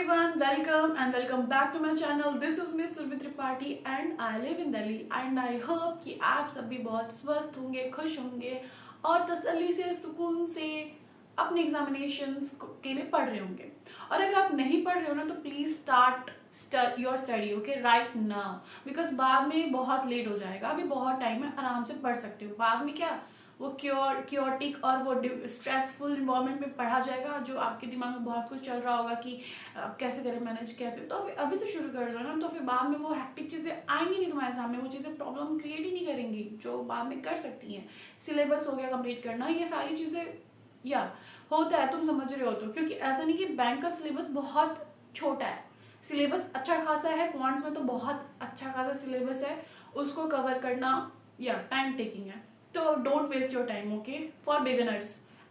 everyone, welcome and welcome back to my channel. This is Miss Surbhi Tripathi and I live in Delhi and I hope कि आप सब भी बहुत स्वस्थ होंगे, खुश होंगे और तसल्ली से सुकून से अपने एग्जामिनेशंस के लिए पढ़ रहे होंगे. और अगर आप नहीं पढ़ रहे हो ना तो please start your study okay right now, because बाद में बहुत लेट हो जाएगा. अभी बहुत टाइम है, आराम से पढ़ सकते हो. बाद में क्या वो क्योटिक और वो स्ट्रेसफुल इन्वायरमेंट में पढ़ा जाएगा जो आपके दिमाग में बहुत कुछ चल रहा होगा कि आप कैसे करें मैनेज कैसे. तो अभी से शुरू कर दो ना, तो फिर बाद में वो हैक्टिक चीज़ें आएंगी नहीं तुम्हारे सामने. वो चीज़ें प्रॉब्लम क्रिएट ही नहीं करेंगी जो बाद में कर सकती हैं. सिलेबस हो गया कंप्लीट करना, ये सारी चीज़ें या होता है, तुम समझ रहे हो. तो क्योंकि ऐसा नहीं कि बैंक का सिलेबस बहुत छोटा है, सिलेबस अच्छा खासा है. क्वांट्स में तो बहुत अच्छा खासा सिलेबस है, उसको कवर करना या टाइम टेकिंग है. तो don't waste your time okay for beginners.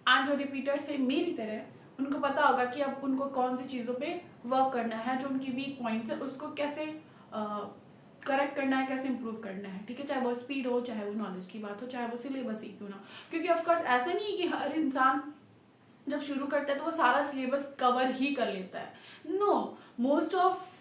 And जो रिपीटर्स है मेरी तरह, उनको पता होगा कि अब उनको कौन सी चीज़ों पे वर्क करना है, जो उनकी वीक पॉइंट्स है उसको कैसे करेक्ट करना है, कैसे इंप्रूव करना है. ठीक है, चाहे वो स्पीड हो, चाहे वो नॉलेज की बात हो, चाहे वो सिलेबस ही क्यों ना. क्योंकि ऑफकोर्स ऐसा नहीं है कि हर इंसान जब शुरू करता है तो वो सारा सिलेबस कवर ही कर लेता है. No, most of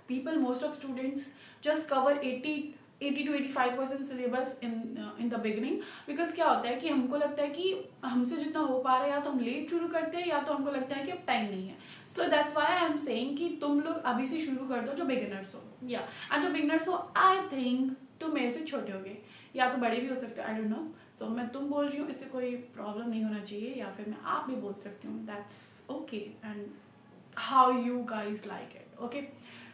people, most of students just cover 80 to 85% syllabus in the beginning. Because क्या होता है कि हमको लगता है कि हमसे जितना हो पा रहा है, या तो हम लेट शुरू करते हैं या तो हमको लगता है कि अब टाइम नहीं है. So that's why I am saying कि तुम लोग अभी से शुरू कर दो जो बिगिनर्स हो. या एंड जो बिगिनर्स हो, आई थिंक तुम मेरे से छोटे हो गए या तो बड़े भी हो सकते हो, आई डोंट नो. सो मैं तुम बोल रही हूँ, इससे कोई प्रॉब्लम नहीं होना चाहिए, या फिर मैं आप भी बोल सकती हूँ. That's okay and how you guys like it. Okay,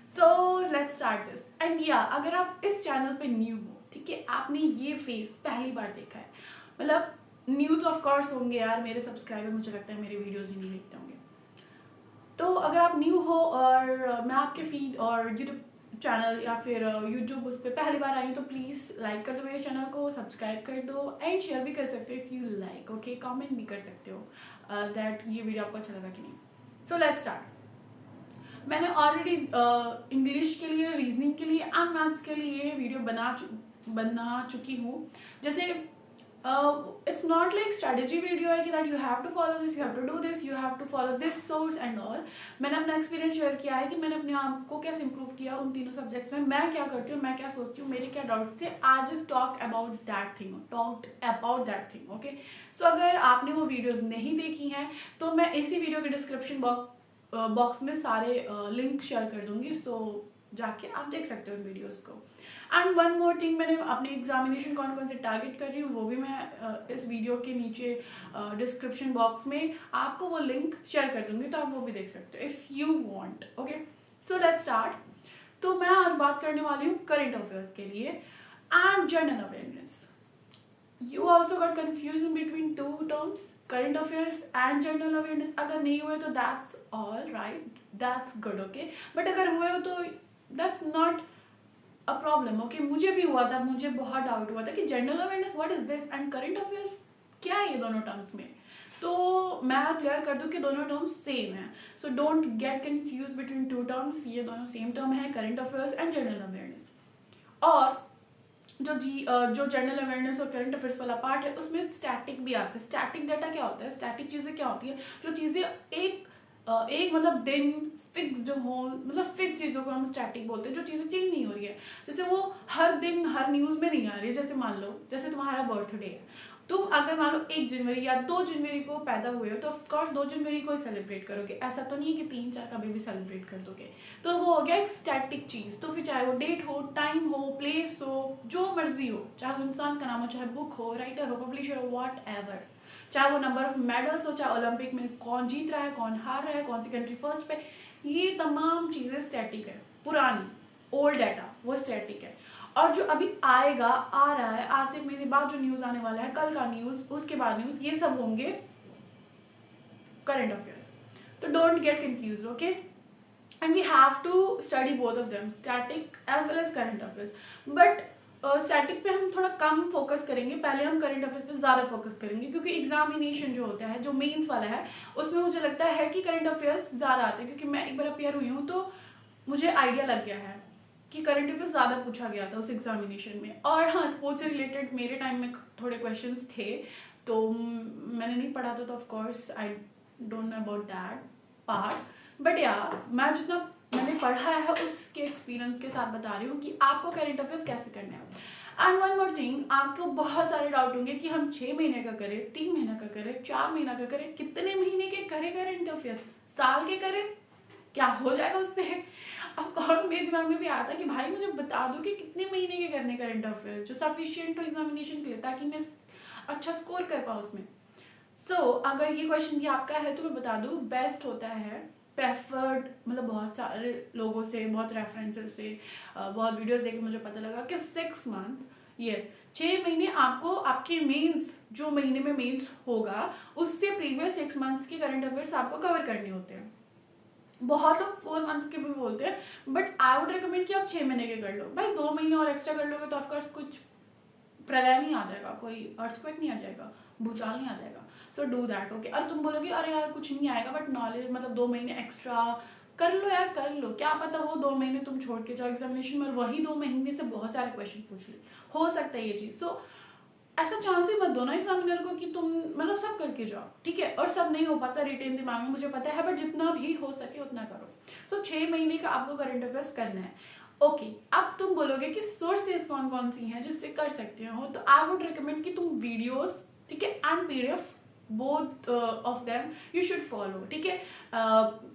so let's start this. And या अगर आप इस चैनल पे न्यू हो, ठीक है, आपने ये फेस पहली बार देखा है, मतलब न्यू तो ऑफकोर्स होंगे यार मेरे सब्सक्राइबर, मुझे लगता है मेरे वीडियोज ही नहीं देखते होंगे. तो अगर आप न्यू हो और मैं आपके फीड और यूट्यूब चैनल या फिर यूट्यूब उस पर पहली बार आई हूँ, तो प्लीज़ लाइक कर दो मेरे चैनल को, सब्सक्राइब कर दो एंड शेयर भी कर सकते हो if you like. Okay, comment भी कर सकते हो दैट ये वीडियो आपको अच्छा लगा कि नहीं. So let's start. मैंने ऑलरेडी इंग्लिश के लिए, रीजनिंग के लिए एंड मैथ्स के लिए वीडियो बना चुकी हूँ. जैसे it's not like strategy video है कि that you have to follow this, you have to do this, you have to follow this source and all. मैंने अपना एक्सपीरियंस शेयर किया है कि मैंने अपने आप को कैसे इंप्रूव किया उन तीनों सब्जेक्ट्स में. मैं क्या करती हूँ, मैं क्या सोचती हूँ, मेरे क्या डाउट्स थे, I just talk about that thing. Okay, so अगर आपने वो वीडियोज नहीं देखी हैं तो मैं इसी वीडियो के डिस्क्रिप्शन बॉक्स में सारे लिंक शेयर कर दूंगी. सो जाके आप देख सकते हो उन वीडियोस को. एंड वन मोर थिंग, मैंने अपने एग्जामिनेशन कौन कौन से टारगेट कर रही हूँ वो भी मैं इस वीडियो के नीचे डिस्क्रिप्शन बॉक्स में आपको वो लिंक शेयर कर दूंगी, तो आप वो भी देख सकते हो if you want. Okay, so let's start. तो मैं आज बात करने वाली हूँ करंट अफेयर्स के लिए and general awareness. You also got confused between two terms, current affairs and general awareness. अगर नहीं हुए तो that's all right, that's good. Okay, but अगर हुए हो तो that's not a problem. Okay, मुझे भी हुआ था, मुझे बहुत डाउट हुआ था कि general awareness what is this and current affairs क्या है ये दोनों टर्म्स में. तो मैं क्लियर कर दूँ कि दोनों टर्म्स सेम है. So don't get confuse between two terms. ये दोनों सेम टर्म है, current affairs and general awareness. और जो जनरल अवेयरनेस और करंट अफेयर्स वाला पार्ट है उसमें स्टैटिक भी आता है. स्टैटिक डाटा क्या होता है, स्टैटिक चीज़ें क्या होती है, जो चीज़ें एक मतलब दिन फिक्स जो हो, मतलब फिक्स चीज़ों को हम स्टैटिक बोलते हैं, जो चीज़ें चेंज नहीं हो रही है. जैसे वो हर दिन हर न्यूज़ में नहीं आ रही है. जैसे मान लो जैसे तुम्हारा बर्थडे है, तुम अगर मान लो 1 जनवरी या 2 जनवरी को पैदा हुए हो तो ऑफकोर्स 2 जनवरी को ही सेलिब्रेट करोगे. ऐसा तो नहीं है कि 3-4 कभी भी सेलिब्रेट कर दोगे. तो वो हो गया एक स्टैटिक चीज़. तो फिर चाहे वो डेट हो, टाइम हो, प्लेस हो, जो मर्जी हो, चाहे वो इंसान का नाम हो, चाहे बुक हो, राइटर हो, पब्लिशर हो, वॉट एवर, चाहे वो नंबर ऑफ मेडल्स हो, चाहे ओलंपिक में कौन जीत रहा है, कौन हार रहा है, कौन सी कंट्री फर्स्ट पे, ये तमाम चीज़ें स्टैटिक है. पुरानी ओल्ड डाटा वो स्टैटिक है. और जो अभी आएगा, आ रहा है, आज से महीने बाद जो न्यूज़ आने वाला है, कल का न्यूज़, उसके बाद न्यूज़, ये सब होंगे करंट अफेयर्स. तो don't get confuse. Okay, and we have to study both of them, static as well as current affairs. But static पे हम थोड़ा कम फोकस करेंगे, पहले हम करंट अफेयर्स पे ज़्यादा फोकस करेंगे, क्योंकि एग्जामिनेशन जो होता है, जो मेंस वाला है, उसमें मुझे लगता है कि करंट अफेयर्स ज़्यादा आते हैं. क्योंकि मैं एक बार अपियर हुई हूँ तो मुझे आइडिया लग गया है कि करंट अफेयर्स ज़्यादा पूछा गया था उस एग्जामिनेशन में. और हाँ, स्पोर्ट्स से रिलेटेड मेरे टाइम में थोड़े क्वेश्चंस थे, तो मैंने नहीं पढ़ा था, तो of course I don't know about that part. But या मैं जितना मैंने पढ़ा है उसके एक्सपीरियंस के साथ बता रही हूँ कि आपको करेंट अफेयर्स कैसे करने हैं। एंड वन मोर थिंग, आपको बहुत सारे डाउट होंगे कि हम 6 महीने का करें, 3 महीने का करें, 4 महीना का करें, कितने महीने के करें करेंट अफेयर्स, साल के करें, क्या हो जाएगा उससे। अब और मेरे दिमाग में भी आया था कि भाई मुझे बता दो कि कितने महीने के करने करंट अफेयर जो सफिशिएंट हो एग्जामिनेशन के लिए, ताकि मैं अच्छा स्कोर कर पाऊँ उसमें। अगर ये क्वेश्चन भी आपका है तो मैं बता दूँ, बेस्ट होता है प्रेफर्ड, मतलब बहुत सारे लोगों से, बहुत रेफरेंसेस से, बहुत वीडियोस देख के मुझे पता लगा कि 6 मंथ, यस 6 महीने आपको आपके मेंस, जो महीने में मेंस होगा उससे प्रीवियस 6 मंथ्स के करंट अफेयर्स आपको कवर करने होते हैं। बहुत लोग 4 मंथ्स के भी बोलते हैं, बट आई वुड रिकमेंड कि आप 6 महीने के कर लो। भाई 2 महीने और एक्स्ट्रा कर लोगे तो ऑफकोर्स कुछ प्रलय नहीं आ जाएगा, कोई अर्थक्वेक नहीं आ जाएगा, भूचाल नहीं आ जाएगा। So do that, okay. और तुम बोलोगे अरे यार कुछ नहीं आएगा, बट नॉलेज मतलब 2 महीने एक्स्ट्रा कर लो यार, कर लो, क्या पता वो 2 महीने तुम छोड़ के जाओ एग्जामिनेशन में, वही 2 महीने से बहुत सारे क्वेश्चन पूछ ले, हो सकता है ये चीज़। सो ऐसा चांस ही मत दो ना एग्जामिनर को कि तुम मतलब सब करके जाओ, ठीक है। और सब नहीं हो पाता रिटेन दिमाग में, मुझे पता है, बट जितना भी हो सके उतना करो। 6 महीने का आपको करंट अफेयर्स करना है, ओके। अब तुम बोलोगे कि सोर्सेज कौन कौन सी हैं जिससे कर सकते हो, तो आई वुड रिकमेंड कि तुम वीडियोस, ठीक है, and PDF, both of them you should follow, ठीक है।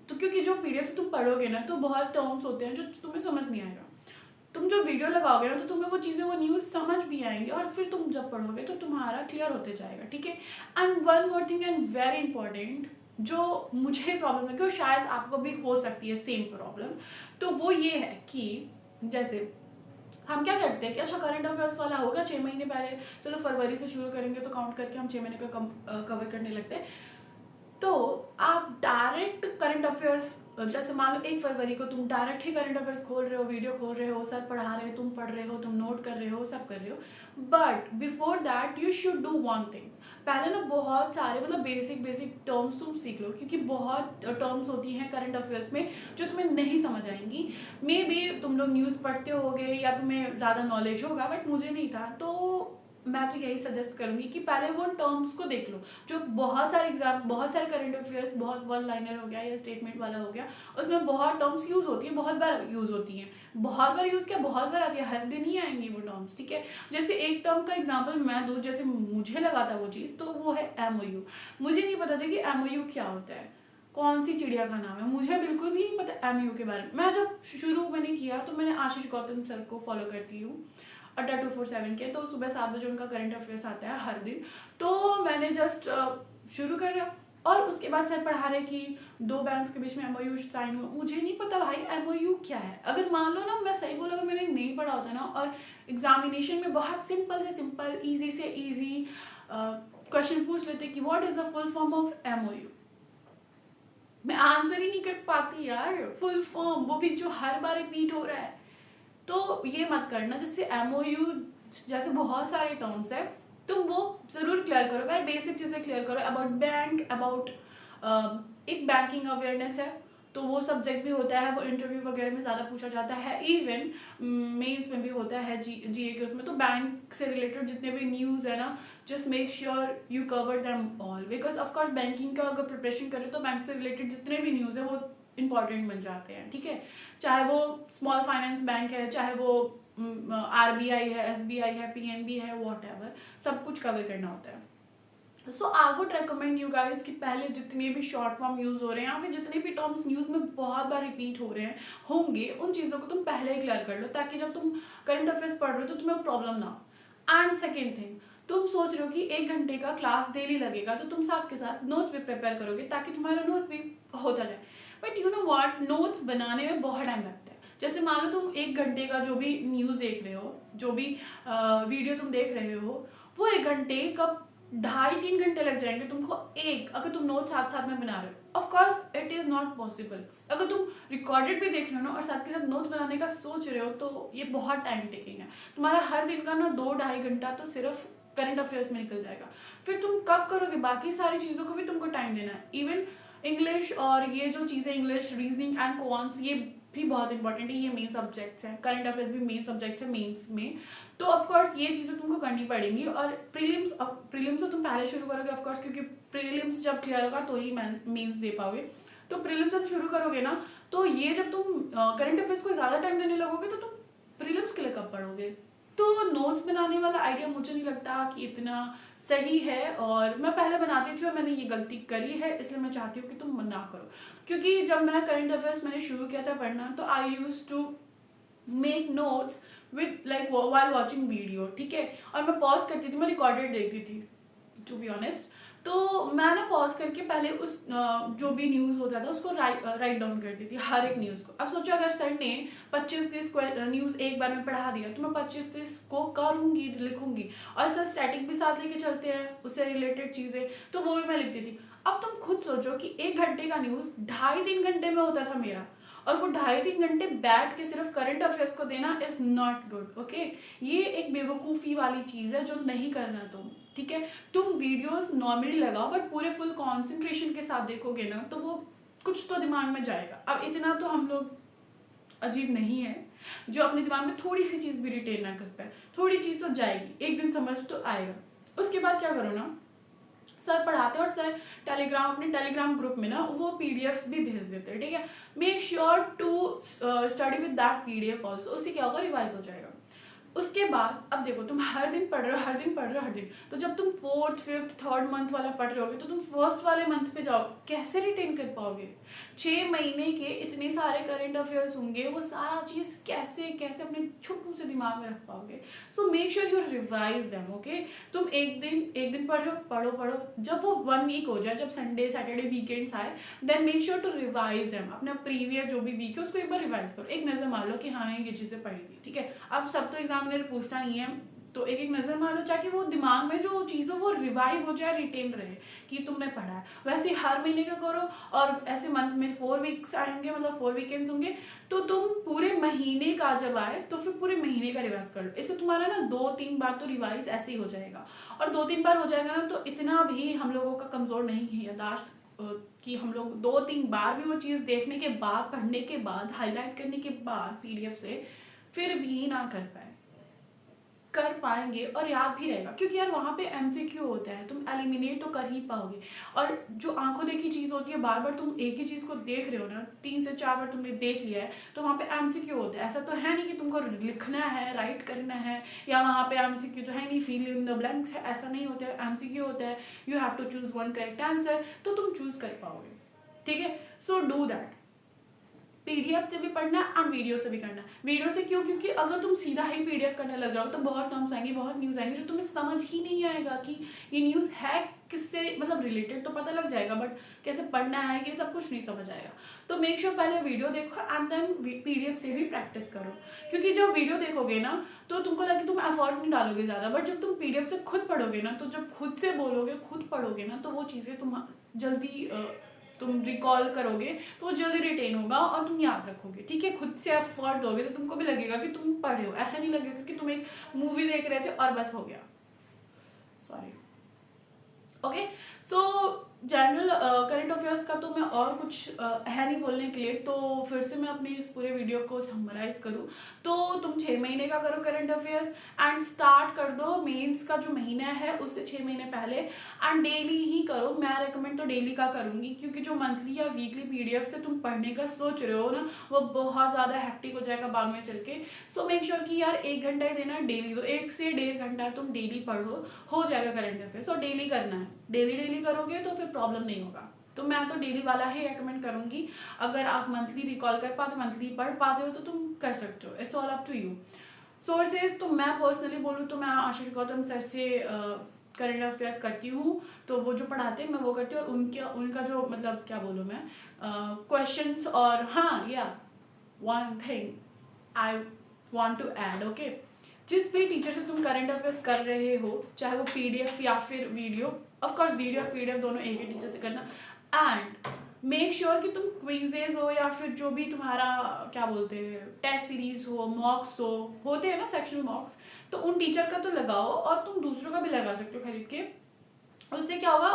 तो क्योंकि जो पीडीएफ तुम पढ़ोगे ना तो बहुत टर्म्स होते हैं जो तुम्हें समझ नहीं आएगा, तुम जो वीडियो लगाओगे ना तो तुम्हें वो चीज़ें, वो न्यूज़ समझ भी आएंगी, और फिर तुम जब पढ़ोगे तो तुम्हारा क्लियर होते जाएगा, ठीक है। And one more thing and very important, जो मुझे प्रॉब्लम है कि शायद आपको भी हो सकती है सेम प्रॉब्लम, तो वो ये है कि जैसे हम क्या करते हैं कि अच्छा करंट अफेयर्स वाला होगा 6 महीने पहले, चलो फरवरी से शुरू करेंगे तो काउंट करके हम 6 महीने का कवर करने लगते हैं। तो आप डायरेक्ट करंट अफेयर्स, जैसे मान लो 1 फरवरी को तुम डायरेक्ट ही करंट अफेयर्स खोल रहे हो, वीडियो खोल रहे हो, सर पढ़ा रहे हो, तुम पढ़ रहे हो, तुम नोट कर रहे हो, सब कर रहे हो, but before that you should do one thing. पहले ना बहुत सारे मतलब बेसिक टर्म्स तुम सीख लो, क्योंकि बहुत टर्म्स होती हैं करंट अफेयर्स में जो तुम्हें नहीं समझ आएंगी। मे बी तुम लोग न्यूज़ पढ़ते होगे या तुम्हें ज़्यादा नॉलेज होगा, बट मुझे नहीं था, तो मैं तो यही सजेस्ट करूंगी कि पहले वो टर्म्स को देख लो, जो बहुत सारे करंट अफेयर्स, बहुत वन लाइनर हो गया या स्टेटमेंट वाला हो गया, उसमें बहुत टर्म्स यूज होती है, बहुत बार यूज होती हैं, बहुत बार यूज किया, बहुत बार आती है, हर दिन ही आएंगी वो टर्म्स, ठीक है। जैसे एक टर्म का एग्जाम्पल मैं दूँ, जैसे मुझे लगा था वो चीज़, तो वो है MOU। मुझे नहीं पता था कि MOU क्या होता है, कौन सी चिड़िया का नाम है, मुझे बिल्कुल भी नहीं पता MOU के बारे में। मैं जब शुरू मैंने किया तो मैंने आशीष गौतम सर को फॉलो करती हूँ, अड्डा 247 के, तो सुबह 7 बजे उनका करंट अफेयर्स आता है हर दिन, तो मैंने जस्ट शुरू कर दिया। और उसके बाद सर पढ़ा रहे कि 2 बैंक्स के बीच में MOU साइन हुआ, मुझे नहीं पता भाई MOU क्या है। अगर मान लो ना, मैं सही बोला, अगर मैंने नहीं पढ़ा होता ना और एग्जामिनेशन में बहुत सिंपल से सिंपल, ईजी से ईजी क्वेश्चन पूछ लेते कि what is the full form of MOU, मैं आंसर ही नहीं कर पाती यार, फुल फॉर्म, वो भी जो हर बार रिपीट हो रहा है। तो ये मत करना, जैसे MOU जैसे बहुत सारे टर्म्स है, तुम वो जरूर क्लियर करो, पहले बेसिक चीजें क्लियर करो, अबाउट बैंक, अबाउट एक बैंकिंग अवेयरनेस है, तो वो सब्जेक्ट भी होता है, वो इंटरव्यू वगैरह में ज़्यादा पूछा जाता है, इवन मेंस में भी होता है, GA के उसमें। तो बैंक से रिलेटेड जितने भी न्यूज़ है ना, just make sure you cover them all, because of course banking का अगर प्रिपरेशन करें तो बैंक से रिलेटेड जितने भी न्यूज़ है वो इंपॉर्टेंट बन जाते हैं, ठीक है। चाहे वो स्मॉल फाइनेंस बैंक है, चाहे वो RBI है, SBI है, PNB है, वॉट सब कुछ कवर करना होता है। So I would recommend you guys कि पहले जितने भी शॉर्ट फॉर्म यूज हो रहे हैं या फिर जितने भी टर्म्स न्यूज में बहुत बार रिपीट हो रहे हैं होंगे, उन चीज़ों को तुम पहले ही क्लियर कर लो, ताकि जब तुम करंट अफेयर्स पढ़ रहे हो तो तुम्हें प्रॉब्लम ना हो। एंड सेकेंड थिंग, तुम सोच रहे हो कि 1 घंटे का क्लास डेली लगेगा, तो तुम साथ के साथ नोट्स भी प्रिपेयर करोगे ताकि तुम्हारा नोट्स भी होता जाए। But you know what, notes बनाने में बहुत टाइम लगता है। जैसे मान लो तुम 1 घंटे का जो भी न्यूज़ देख रहे हो, जो भी वीडियो तुम देख रहे हो, वो 1 घंटे कब 2.5-3 घंटे लग जाएंगे तुमको, अगर तुम नोट साथ साथ में बना रहे हो। Of course it is not possible. अगर तुम रिकॉर्डेड भी देख रहे हो ना और साथ के साथ नोट्स बनाने का सोच रहे हो, तो ये बहुत टाइम टेकिंग है। तुम्हारा हर दिन का ना 2-2.5 घंटा तो सिर्फ करंट अफेयर्स में निकल जाएगा। फिर तुम कब करोगे, बाकी सारी चीज़ों को भी तुमको टाइम देना है। इवन इंग्लिश और ये जो चीज़ें, इंग्लिश, रीजनिंग एंड क्वांट्स, ये भी बहुत इंपॉर्टेंट है, ये मेन सब्जेक्ट्स हैं। करंट अफेयर्स भी मेन सब्जेक्ट्स है मेंस में, तो ऑफकोर्स ये चीज़ें तुमको करनी पड़ेंगी। और प्रीलिम्स तो तुम पहले शुरू करोगे ऑफकोर्स, क्योंकि प्रीलिम्स जब क्लियर होगा तो ही मेंस दे पाओगे। तो प्रीलिम्स जब शुरू करोगे ना, तो ये जब तुम करंट अफेयर्स को ज़्यादा टाइम देने लगोगे तो तुम प्रीलिम्स के लिए कब पढ़ोगे? तो नोट्स बनाने वाला आइडिया मुझे नहीं लगता कि इतना सही है, और मैं पहले बनाती थी और मैंने ये गलती करी है, इसलिए मैं चाहती हूँ कि तुम ना करो। क्योंकि जब मैं करंट अफेयर्स मैंने शुरू किया था पढ़ना, तो I use to make notes with like while watching video, ठीक है, और मैं पॉज करती थी, मैं रिकॉर्डेड देखती थी टू बी ऑनेस्ट। तो मैं ना पॉज करके पहले उस जो भी न्यूज़ होता था उसको राइट डाउन करती थी, हर एक न्यूज़ को। अब सोचो अगर सर ने 25-30 न्यूज़ एक बार में पढ़ा दिया, तो मैं 25-30 को करूँगी, लिखूंगी, और सर स्टैटिक भी साथ लेके चलते हैं, उससे रिलेटेड चीज़ें, तो वो भी मैं लिखती थी। अब तुम खुद सोचो कि 1 घंटे का न्यूज़ 2.5-3 घंटे में होता था मेरा, और वो 2.5-3 घंटे बैठ के सिर्फ करंट अफेयर्स को देना इज नॉट गुड, ओके। ये एक बेवकूफ़ी वाली चीज़ है जो नहीं करना तुम, ठीक है। तुम वीडियोस नॉर्मली लगाओ, बट पूरे फुल कंसंट्रेशन के साथ देखोगे ना, तो वो कुछ तो दिमाग में जाएगा। अब इतना तो हम लोग अजीब नहीं है जो अपने दिमाग में थोड़ी सी चीज़ भी रिटेन ना कर पाए, थोड़ी चीज़ तो जाएगी, एक दिन समझ तो आएगा। उसके बाद क्या करो ना, सर पढ़ाते हैं और सर अपने टेलीग्राम ग्रुप में ना वो पीडीएफ भी भेज देते हैं, ठीक है। Make sure to study with that PDF also, उससे क्या होगा, रिवाइज हो जाएगा। उसके बाद अब देखो, तुम हर दिन पढ़ रहे हो, हर दिन पढ़ रहे हो, हर दिन, तो जब तुम 4th 5th 3rd मंथ वाला पढ़ रहे होगे, तो तुम फर्स्ट वाले मंथ पे जाओ, कैसे रिटेन कर पाओगे? 6 महीने के इतने सारे करंट अफेयर्स होंगे, वो सारा चीज़ कैसे कैसे अपने छोटू से दिमाग में रख पाओगे? So make sure you revise them, okay. तुम एक दिन पढ़ रहे हो, पढ़ो, जब वो 1 वीक हो जाए, जब संडे सैटरडे वीकेंड्स आए, then make sure to revise them. अपना प्रीवियस जो भी वीक है उसको एक बार रिवाइज करो, एक नज़र मार लो कि हाँ ये चीज़ें पढ़ी थी, ठीक है। अब सब तो एग्जामिनर पूछता नहीं है, तो एक नज़र मार लो, ताकि वो दिमाग में जो चीज़ है वो रिवाइव हो जाए, रिटेन रहे कि तुमने पढ़ा है। वैसे हर महीने का करो, और ऐसे मंथ में 4 वीक्स आएंगे, मतलब 4 वीकेंड्स होंगे, तो तुम पूरे महीने का जब आए तो फिर पूरे महीने का रिवाइज कर लो। इससे तुम्हारा ना 2-3 बार तो रिवाइज ऐसे ही हो जाएगा, और 2-3 बार हो जाएगा ना, तो इतना भी हम लोगों का कमज़ोर नहीं है यादाश्त कि हम लोग 2-3 बार भी वो चीज़ देखने के बाद, पढ़ने के बाद, हाईलाइट करने के बाद पीडीएफ से फिर भी ना कर पाएंगे, और याद भी रहेगा, क्योंकि यार वहाँ पे एमसीक्यू होता है, तुम एलिमिनेट तो कर ही पाओगे। और जो आंखों देखी चीज़ होती है, बार बार तुम एक ही चीज़ को देख रहे हो ना, 3 से 4 बार तुमने देख लिया है, तो वहाँ पे एमसीक्यू होता है। ऐसा तो है नहीं कि तुमको लिखना है, राइट करना है, या वहाँ पे एमसीक्यू तो है नहीं, फिल इन द ब्लैंक्स है, ऐसा नहीं होता है। एमसीक्यू होता है, you have to choose 1 correct answer, तो तुम चूज कर पाओगे, ठीक है। So do that. पीडीएफ से भी पढ़ना है और वीडियो से भी करना है। वीडियो से क्यों? क्योंकि अगर तुम सीधा ही पीडीएफ करने लग जाओ तो बहुत टर्म्स आएंगे, बहुत न्यूज़ आएंगे जो तुम्हें समझ ही नहीं आएगा कि ये न्यूज़ है किससे, मतलब रिलेटेड तो पता लग जाएगा, बट कैसे पढ़ना है ये सब कुछ नहीं समझ आएगा। तो मेक श्योर पहले वीडियो देखो एंड देन पीडीएफ से भी प्रैक्टिस करो, क्योंकि जब वीडियो देखोगे ना तो तुमको लगे तुम एफर्ट नहीं डालोगे ज़्यादा, बट जब तुम पीडीएफ से खुद पढ़ोगे ना, तो जब खुद से बोलोगे, खुद पढ़ोगे ना, तो वो चीज़ें तुम जल्दी तुम रिकॉल करोगे, तो वो जल्दी रिटेन होगा और तुम याद रखोगे, ठीक है। खुद से एफर्ट दोगे तो तुमको भी लगेगा कि तुम पढ़े हो, ऐसा नहीं लगेगा कि तुम एक मूवी देख रहे थे और बस हो गया। Sorry, okay. सो जनरल करंट अफेयर्स का तो मैं और कुछ है नहीं बोलने के लिए, तो फिर से मैं अपनी इस पूरे वीडियो को समराइज करूँ तो तुम 6 महीने का करो करंट अफेयर्स, एंड स्टार्ट कर दो मेंस का जो महीना है उससे 6 महीने पहले, एंड डेली ही करो। मैं रेकमेंड तो डेली का करूँगी, क्योंकि जो मंथली या वीकली पीडीएफ से तुम पढ़ने का सोच रहे हो ना, वो बहुत ज़्यादा हैक्टिक हो जाएगा बाद में चल के। सो मेक श्योर कि यार 1 घंटा ही देना डेली, तो 1 से 1.5 घंटा तुम डेली पढ़ो, हो जाएगा करंट अफेयर्स। और डेली करना है, डेली करोगे तो फिर प्रॉब्लम नहीं होगा। तो मैं तो डेली वाला ही रेकमेंड करूंगी। अगर आप मंथली रिकॉल कर पाते, मंथली पढ़ पाते हो तो तुम कर सकते हो, it's all up to you. Sources तो मैं पर्सनली बोलूँ तो मैं आशीष गौतम सर से करंट अफेयर्स करती हूँ, तो वो जो पढ़ाते हैं मैं वो करती हूँ, और उनका जो मतलब क्या बोलूँ मैं, क्वेश्चंस। और हाँ yeah one thing I want to add, okay, जिस भी टीचर से तुम करंट अफेयर्स कर रहे हो, चाहे वो पीडीएफ या फिर वीडियो, ऑफ कोर्स वीडियो और पीडीएफ दोनों एक ही टीचर से करना, एंड मेक श्योर कि तुम क्विजेज हो या फिर जो भी तुम्हारा क्या बोलते हैं टेस्ट सीरीज हो, मॉक्स होते हैं ना सेक्शनल मॉक्स, तो उन टीचर का तो लगाओ, और तुम दूसरों का भी लगा सकते हो खरीद के। उससे क्या होगा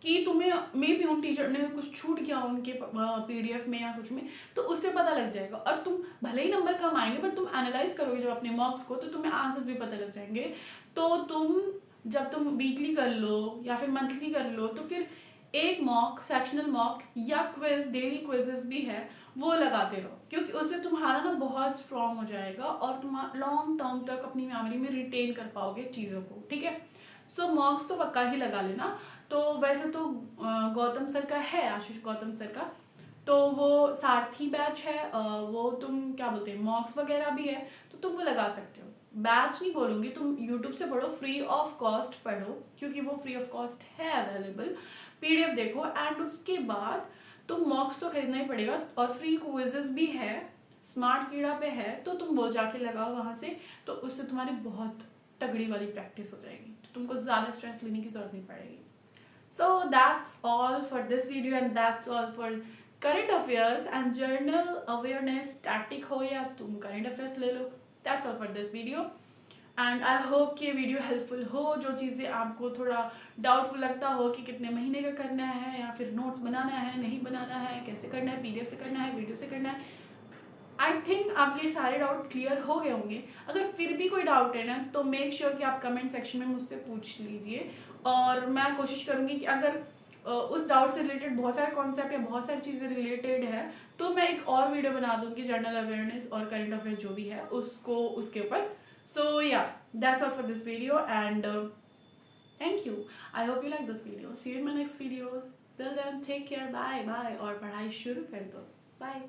कि तुम्हें मे भी उन टीचर ने कुछ छूट गया उनके पीडीएफ में या कुछ में, तो उससे पता लग जाएगा, और तुम भले ही नंबर कम आएंगे बट तुम एनालाइज करोगे जब अपने मॉक्स को, तो तुम्हें आंसर्स भी पता लग जाएंगे। तो तुम जब तुम वीकली कर लो या फिर मंथली कर लो, तो फिर एक मॉक, सेक्शनल मॉक या क्विज, डेली क्विजेस भी है, वो लगाते रहो, क्योंकि उससे तुम्हारा ना बहुत स्ट्रांग हो जाएगा और तुम लॉन्ग टर्म तक अपनी मेमोरी में रिटेन कर पाओगे चीज़ों को, ठीक है। सो मॉक्स तो पक्का ही लगा लेना। तो वैसे तो गौतम सर का है, आशीष गौतम सर का, तो वो सारथी बैच है, वो तुम क्या बोलते हैं, मॉक्स वगैरह भी है, तो तुम वो लगा सकते हो। बैच नहीं बोलूँगी, तुम यूट्यूब से पढ़ो, फ्री ऑफ कॉस्ट पढ़ो, क्योंकि वो फ्री ऑफ कॉस्ट है अवेलेबल। पीडीएफ देखो एंड उसके बाद तुम मॉक्स तो खरीदना ही पड़ेगा, और फ्री क्विजेस भी है, स्मार्ट कीड़ा पे है, तो तुम वो जाके लगाओ वहाँ से, तो उससे तुम्हारी बहुत तगड़ी वाली प्रैक्टिस हो जाएगी, तो तुमको ज़्यादा स्ट्रेस लेने की ज़रूरत नहीं पड़ेगी। So that's all for this video and that's all for current affairs and journal awareness, static हो या तुम current affairs ले लो, that's all for this video and I hope कि ये वीडियो हेल्पफुल हो। जो चीज़ें आपको थोड़ा डाउटफुल लगता हो कि कितने महीने का करना है, या फिर नोट्स बनाना है, नहीं बनाना है, कैसे करना है, पीडीएफ से करना है, वीडियो से करना है, आई थिंक आपके सारे डाउट क्लियर हो गए होंगे। अगर फिर भी कोई डाउट है ना, तो मेक श्योर कि आप कमेंट सेक्शन में मुझसे पूछ लीजिए, और मैं कोशिश करूँगी कि अगर उस डाउट से रिलेटेड बहुत सारे कॉन्सेप्ट या बहुत सारी चीज़ें रिलेटेड है, तो मैं एक और वीडियो बना दूँगी जनरल अवेयरनेस और करंट अफेयर जो भी है उसको, उसके ऊपर। So yeah that's all for this video and thank you. I hope you like this video. See you in my next video. Till then take care, bye bye, और पढ़ाई शुरू कर दो। बाय।